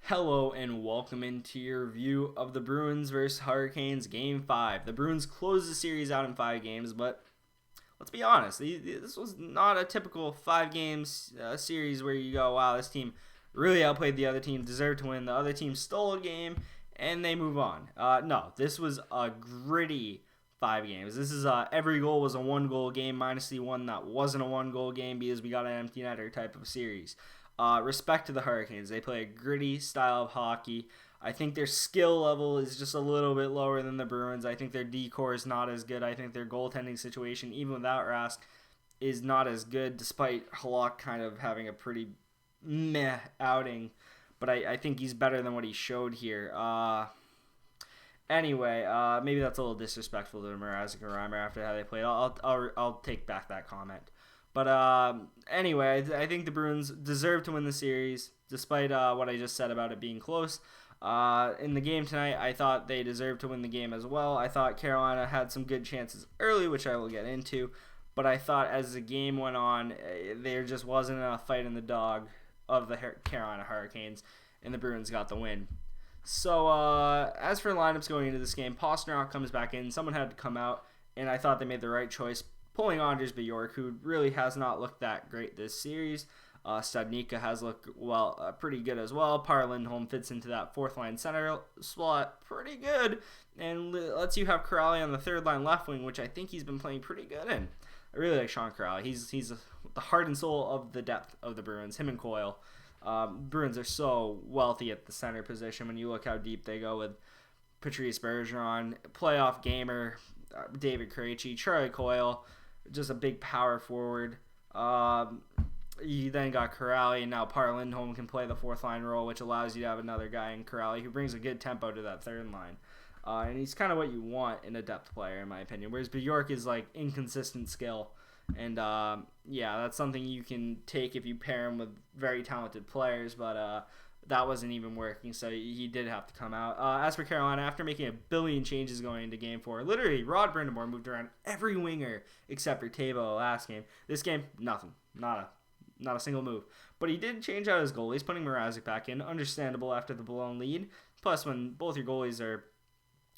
Hello and welcome into your review of the Bruins versus Hurricanes Game 5. The Bruins closed the series out in 5 games, but let's be honest, this was not a typical 5 games series where you go, wow, this team really outplayed the other team, deserved to win. The other team stole a game, and they move on. No, this was a gritty 5 games. This is every goal was a 1-goal game minus the one that wasn't a 1-goal game because we got an empty netter type of series. Respect to the Hurricanes. They play a gritty style of hockey. I think their skill level is just a little bit lower than the Bruins. I think their D-core is not as good. I think their goaltending situation, even without Rask, is not as good, despite Halak kind of having a pretty meh outing. But I think he's better than what he showed here. Anyway, maybe that's a little disrespectful to Mrazek and Reimer after how they played. I'll take back that comment. But anyway, I think the Bruins deserve to win the series, despite what I just said about it being close. In the game tonight, I thought they deserved to win the game as well. I thought Carolina had some good chances early, which I will get into. But I thought as the game went on, there just wasn't enough fight in the dog of the Carolina Hurricanes, and the Bruins got the win. So as for lineups going into this game, Pastrnak comes back in. Someone had to come out, and I thought they made the right choice, pulling Anders Bjork, who really has not looked that great this series. Studnicka has looked, pretty good as well. Par Lindholm fits into that fourth-line center slot pretty good, and lets you have Kuraly on the third-line left wing, which I think he's been playing pretty good in. I really like Sean Kuraly. He's the heart and soul of the depth of the Bruins, him and Coyle. Bruins are so wealthy at the center position when you look how deep they go with Patrice Bergeron, playoff gamer, David Krejci, Charlie Coyle, just a big power forward. You then got Kuraly, and now Par Lindholm can play the fourth line role, which allows you to have another guy in Kuraly who brings a good tempo to that third line. And he's kind of what you want in a depth player, in my opinion. Whereas Bjork is like inconsistent skill. And that's something you can take if you pair him with very talented players, but that wasn't even working, so he did have to come out. As for Carolina, after making a billion changes going into Game 4, literally, Rod Brind'Amour moved around every winger except for Tabo last game. This game, nothing. Not a single move. But he did change out his goalies, putting Mrazek back in. Understandable after the blown lead. Plus, when both your goalies are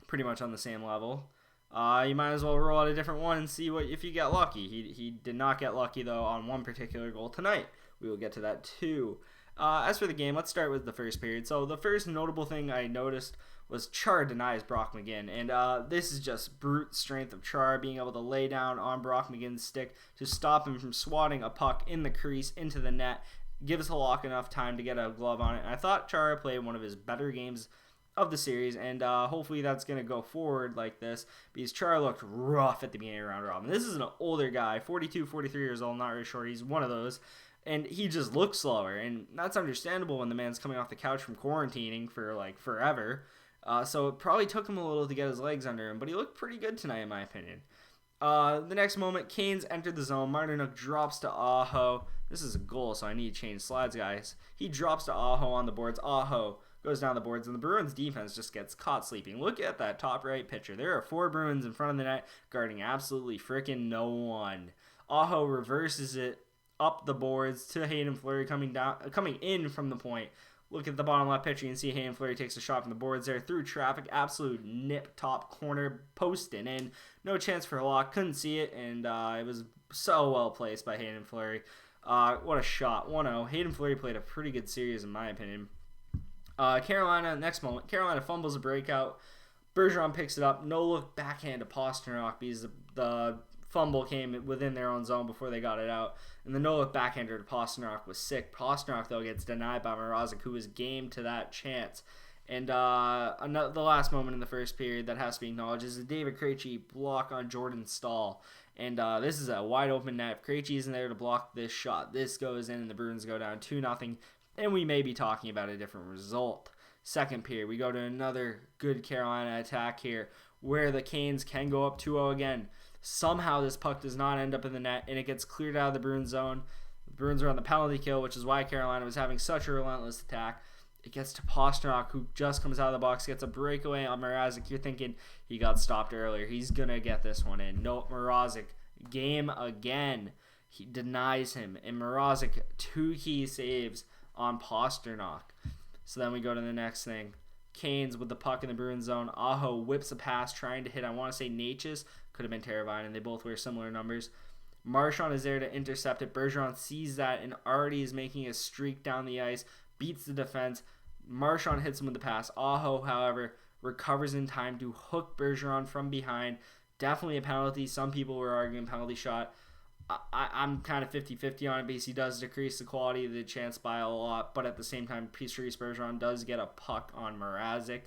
pretty much on the same level, you might as well roll out a different one and see if you get lucky. He did not get lucky, though, on one particular goal tonight. We will get to that, too. As for the game, let's start with the first period. So the first notable thing I noticed was Char denies Brock McGinn. And this is just brute strength of Char being able to lay down on Brock McGinn's stick to stop him from swatting a puck in the crease into the net. Gives Halak enough time to get a glove on it. And I thought Char played one of his better games of the series, and hopefully that's going to go forward like this, because Char looked rough at the beginning of round robin. This is an older guy, 42, 43 years old, not really sure. He's one of those, and he just looks slower, and that's understandable when the man's coming off the couch from quarantining for like forever. So it probably took him a little to get his legs under him, but he looked pretty good tonight in my opinion. The next moment, Canes entered the zone. Martinook drops to Aho. This is a goal, so I need to change slides, guys. He drops to Aho on the boards. Aho goes down the boards, and the Bruins defense just gets caught sleeping. Look at that top right picture. There are 4 Bruins in front of the net guarding absolutely freaking no one. Aho reverses it up the boards to Hayden Fleury coming in from the point. Look at the bottom left picture. You can see Hayden Fleury takes a shot from the boards there through traffic. Absolute nip top corner posting in. No chance for Halak. Couldn't see it, and it was so well placed by Hayden Fleury. What a shot. 1-0. Hayden Fleury played a pretty good series in my opinion. Carolina, next moment, Carolina fumbles a breakout. Bergeron picks it up. No look backhand to Pastrnak because the fumble came within their own zone before they got it out. And the no look backhander to Pastrnak was sick. Pastrnak, though, gets denied by Mrazek, who was game to that chance. And the last moment in the first period that has to be acknowledged is the David Krejci block on Jordan Staal. And this is a wide open net. If Krejci isn't there to block this shot, this goes in and the Bruins go down 2-0. And we may be talking about a different result. Second period, we go to another good Carolina attack here where the Canes can go up 2-0 again. Somehow this puck does not end up in the net, and it gets cleared out of the Bruins zone. The Bruins are on the penalty kill, which is why Carolina was having such a relentless attack. It gets to Pastrnak, who just comes out of the box, gets a breakaway on Mrazek. You're thinking he got stopped earlier. He's going to get this one in. No, Mrazek, game again. He denies him, and Mrazek, 2 key saves on Pastrnak. So then we go to the next thing. Canes with the puck in the Bruins zone. Aho whips a pass trying to hit, I want to say Natchez. Could have been Teravainen, and they both wear similar numbers. Marchand is there to intercept it. Bergeron sees that and already is making a streak down the ice. Beats the defense. Marchand hits him with the pass. Aho, however, recovers in time to hook Bergeron from behind. Definitely a penalty. Some people were arguing penalty shot. I'm kind of 50-50 on it because he does decrease the quality of the chance by a lot. But at the same time, Patrice Bergeron does get a puck on Mrazek.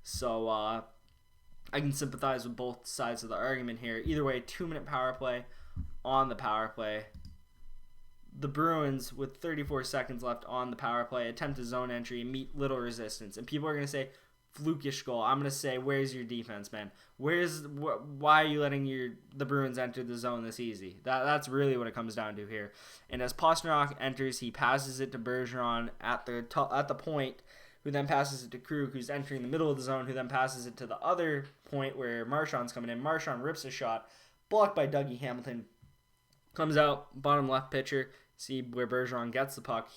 So I can sympathize with both sides of the argument here. Either way, 2-minute power play on the power play. The Bruins, with 34 seconds left on the power play, attempt a zone entry and meet little resistance. And people are going to say, flukish goal. I'm going to say, where's your defense, man? Why are you letting the Bruins enter the zone this easy? That's really what it comes down to here. And as Pastrnak enters, he passes it to Bergeron at the point, who then passes it to Krug, who's entering the middle of the zone, who then passes it to the other point where Marchand's coming in. Marchand rips a shot, blocked by Dougie Hamilton. Comes out, bottom left pitcher. See where Bergeron gets the puck.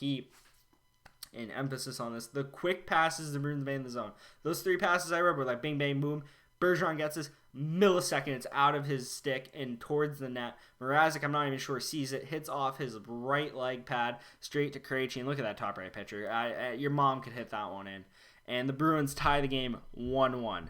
And emphasis on this, the quick passes the Bruins made in the zone. Those 3 passes I read were like bing, bang, boom. Bergeron gets this millisecond. It's out of his stick and towards the net. Mrazek, I'm not even sure, sees it, hits off his right leg pad straight to Krejci. And look at that top right pitcher. Your mom could hit that one in. And the Bruins tie the game 1-1.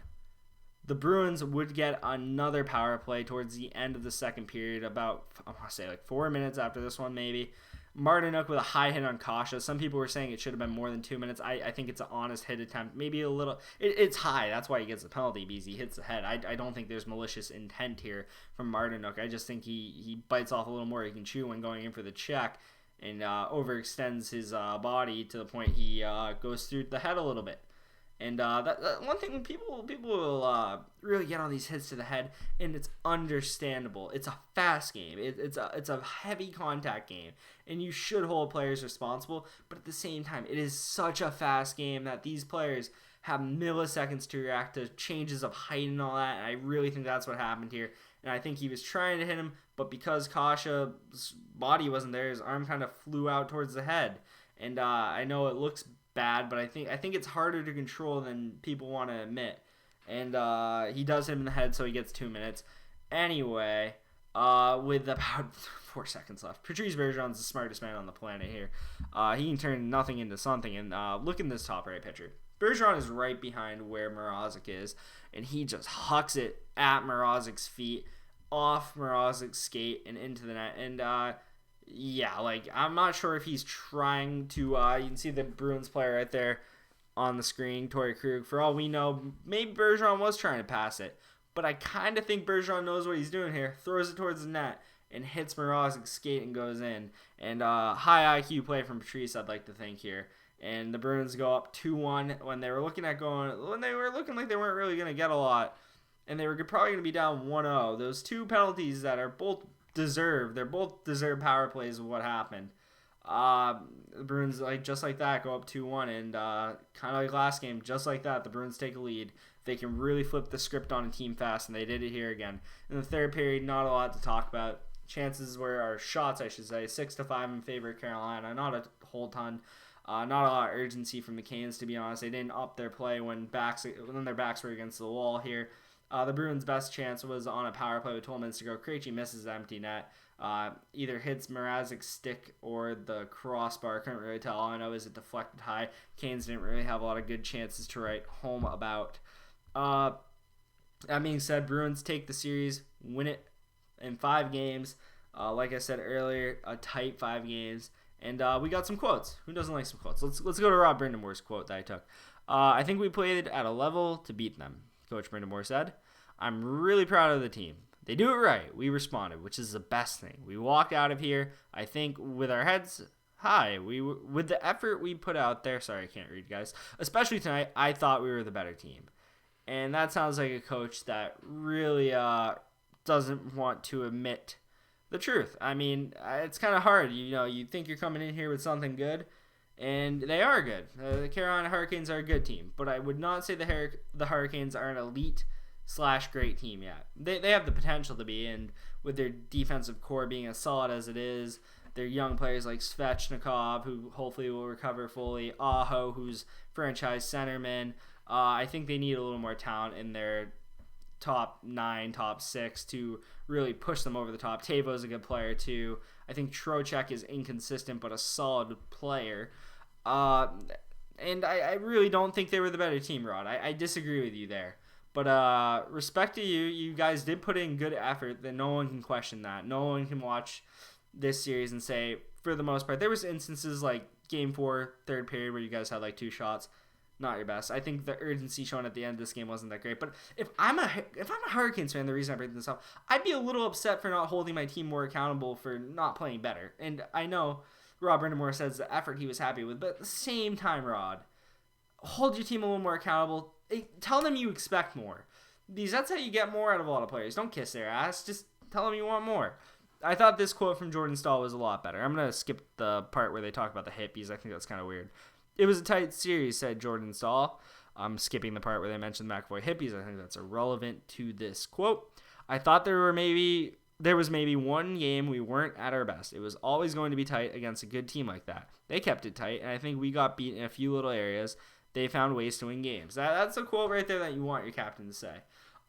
The Bruins would get another power play towards the end of the second period, about, I want to say, like 4 minutes after this one, maybe. Martinuk with a high hit on Kasha. Some people were saying it should have been more than 2 minutes. I think it's an honest hit attempt. Maybe a little. It's high. That's why he gets the penalty, because he hits the head. I don't think there's malicious intent here from Martinuk. I just think he bites off a little more he can chew when going in for the check and overextends his body to the point he goes through the head a little bit. And that one thing people will really get on these hits to the head, and it's understandable. It's a fast game. It's a heavy contact game, and you should hold players responsible. But at the same time, it is such a fast game that these players have milliseconds to react to changes of height and all that. And I really think that's what happened here. And I think he was trying to hit him, but because Kasha's body wasn't there, his arm kind of flew out towards the head. And I know it looks bad, but I think it's harder to control than people want to admit. And he does hit him in the head, so he gets 2 minutes. Anyway, with about 4 seconds left, Patrice Bergeron's the smartest man on the planet here. He can turn nothing into something. And look in this top right picture. Bergeron is right behind where Mrazek is, and he just hucks it at Mrazek's feet, off Mrazek's skate, and into the net. And yeah, like, I'm not sure if he's trying to, you can see the Bruins player right there on the screen, Torrey Krug. For all we know, maybe Bergeron was trying to pass it, but I kind of think Bergeron knows what he's doing here, throws it towards the net, and hits Mrazek's skate and goes in. And high IQ play from Patrice, I'd like to think here. And the Bruins go up 2-1 when they were looking like they weren't really going to get a lot, and they were probably going to be down 1-0. Those 2 penalties that are both deserved power plays of what happened. The Bruins, just like that, go up 2-1, and kind of like last game, just like that, the Bruins take a lead. They can really flip the script on a team fast, and they did it here again. In the third period, not a lot to talk about. Shots, I should say, 6-5 in favor of Carolina. Not a whole ton. Not a lot of urgency from the Canes, to be honest. They didn't up their play when their backs were against the wall here. The Bruins' best chance was on a power play with 12 minutes to go. Krejci misses the empty net. Either hits Mrazek's stick or the crossbar. Couldn't really tell. All I know is it deflected high. Canes didn't really have a lot of good chances to write home about. That being said, Bruins take the series, win it in 5 games. Like I said earlier, a tight 5 games. And we got some quotes. Who doesn't like some quotes? Let's go to Rob Brind'Amour's quote that I took. I think we played at a level to beat them. Coach Brind'Amour said, "I'm really proud of the team. They do it right. We responded, which is the best thing. We walked out of here, I think, with our heads high. With the effort we put out there." Sorry, I can't read, guys. "Especially tonight, I thought we were the better team." And that sounds like a coach that really doesn't want to admit the truth. I mean, it's kind of hard. You think you're coming in here with something good, and they are good. The Carolina Hurricanes are a good team, but I would not say the Hurricanes are an elite/great team yet. They have the potential to be, and with their defensive core being as solid as it is, their young players like Svechnikov, who hopefully will recover fully, Aho, who's franchise centerman. I think they need a little more talent in their top 9, top 6 to really push them over the top. Tavo's a good player too. I think Trocheck is inconsistent but a solid player. And I really don't think they were the better team, Rod. I disagree with you there. But respect to you. You guys did put in good effort. That no one can question that. No one can watch this series and say, for the most part, there was instances like Game 4, third period, where you guys had like 2 shots. Not your best. I think the urgency shown at the end of this game wasn't that great. But if I'm a Hurricanes fan, the reason I bring this up, I'd be a little upset for not holding my team more accountable for not playing better. And I know Rob Brind'Amour says the effort he was happy with, but at the same time, Rod, hold your team a little more accountable. Tell them you expect more. Because that's how you get more out of a lot of players. Don't kiss their ass. Just tell them you want more. I thought this quote from Jordan Staal was a lot better. I'm going to skip the part where they talk about the hippies. I think that's kind of weird. It was a tight series, said Jordan Staal. I'm skipping the part where they mentioned the McAvoy hippies. I think that's irrelevant to this quote. I thought there was maybe one game we weren't at our best. It was always going to be tight against a good team like that. They kept it tight, and I think we got beat in a few little areas. They found ways to win games. That's a quote right there that you want your captain to say.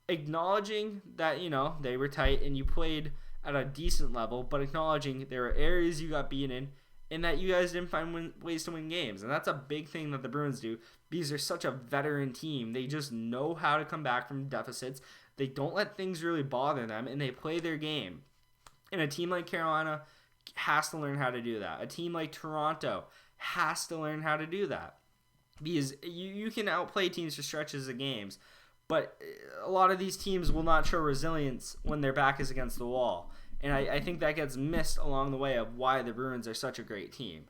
Acknowledging that, they were tight and you played at a decent level, but acknowledging there were areas you got beaten in and that you guys didn't find ways to win games. And that's a big thing that the Bruins do because they're such a veteran team. They just know how to come back from deficits. They don't let things really bother them, and they play their game. And a team like Carolina has to learn how to do that. A team like Toronto has to learn how to do that. Because you can outplay teams for stretches of games, but a lot of these teams will not show resilience when their back is against the wall. And I think that gets missed along the way of why the Bruins are such a great team.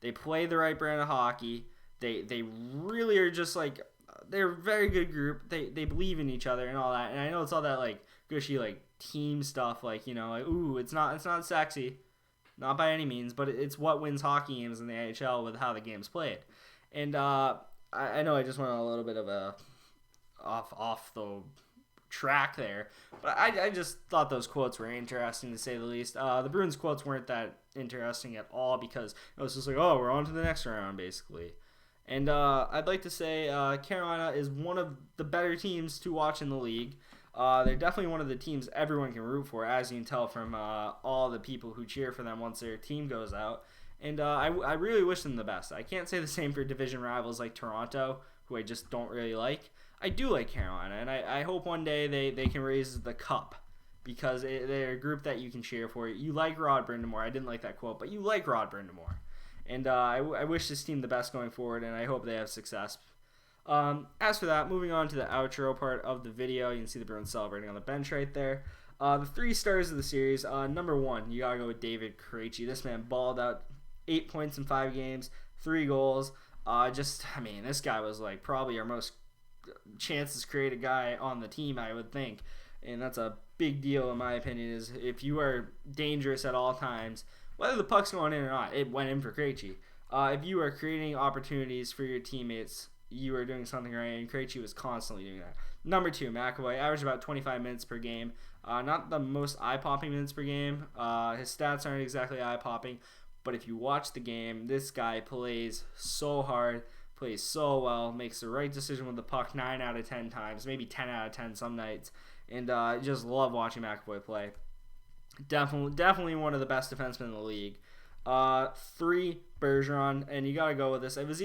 They play the right brand of hockey. They really are just like, they're a very good group. They believe in each other and all that. And I know it's all that like gushy like team stuff, like, ooh, it's not sexy. Not by any means, but it's what wins hockey games in the AHL with how the game's played. And I know I just went on a little bit of a off the track there, but I just thought those quotes were interesting to say the least. The Bruins quotes weren't that interesting at all because it was just like, oh, we're on to the next round basically. And I'd like to say Carolina is one of the better teams to watch in the league. They're definitely one of the teams everyone can root for, as you can tell from all the people who cheer for them once their team goes out. And I really wish them the best. I can't say the same for division rivals like Toronto, who I just don't really like. I do like Carolina, and I hope one day they can raise the cup because they're a group that you can cheer for. You like Rod Brind'Amour. I didn't like that quote, but you like Rod Brind'Amour. And I wish this team the best going forward, and I hope they have success. As for that, moving on to the outro part of the video, you can see the Bruins celebrating on the bench right there. The 3 stars of the series, number 1, you got to go with David Krejci. This man balled out 8 points in 5 games, 3 goals. This guy was like probably our most chances created guy on the team, I would think. And that's a big deal in my opinion, is if you are dangerous at all times, whether the puck's going in or not, it went in for Krejci. If you are creating opportunities for your teammates, you are doing something right, and Krejci was constantly doing that. Number 2, McAvoy, averaged about 25 minutes per game. Not the most eye-popping minutes per game. His stats aren't exactly eye-popping, but if you watch the game, this guy plays so hard, plays so well, makes the right decision with the puck 9 out of 10 times, maybe 10 out of 10 some nights, and just love watching McAvoy play. Definitely one of the best defensemen in the league. 3, Bergeron, and you gotta go with this. I was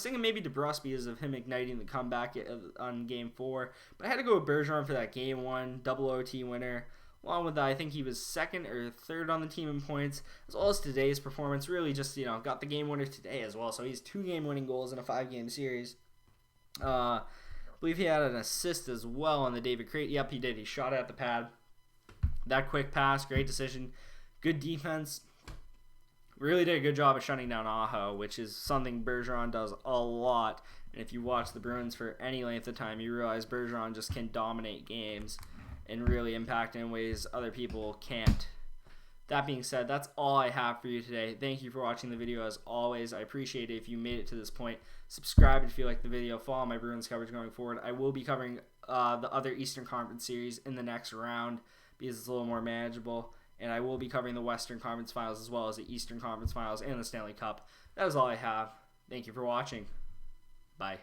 thinking maybe DeBrusque because of him igniting the comeback on Game 4, but I had to go with Bergeron for that Game 1 double OT winner. Along with that, I think he was 2nd or 3rd on the team in points, as well as today's performance. Really just, got the game winner today as well. So he's 2 game-winning goals in a 5-game series. I believe he had an assist as well on the David Krejci. Yep, he did. He shot it at the pad. That quick pass, great decision. Good defense. Really did a good job of shutting down Aho, which is something Bergeron does a lot. And if you watch the Bruins for any length of time, you realize Bergeron just can dominate games and really impact in ways other people can't. That being said, that's all I have for you today. Thank you for watching the video as always. I appreciate it if you made it to this point. Subscribe if you like the video. Follow my Bruins coverage going forward. I will be covering the other Eastern Conference series in the next round because it's a little more manageable. and I will be covering the Western Conference Finals as well as the Eastern Conference Finals and the Stanley Cup. That is all I have. Thank you for watching. Bye.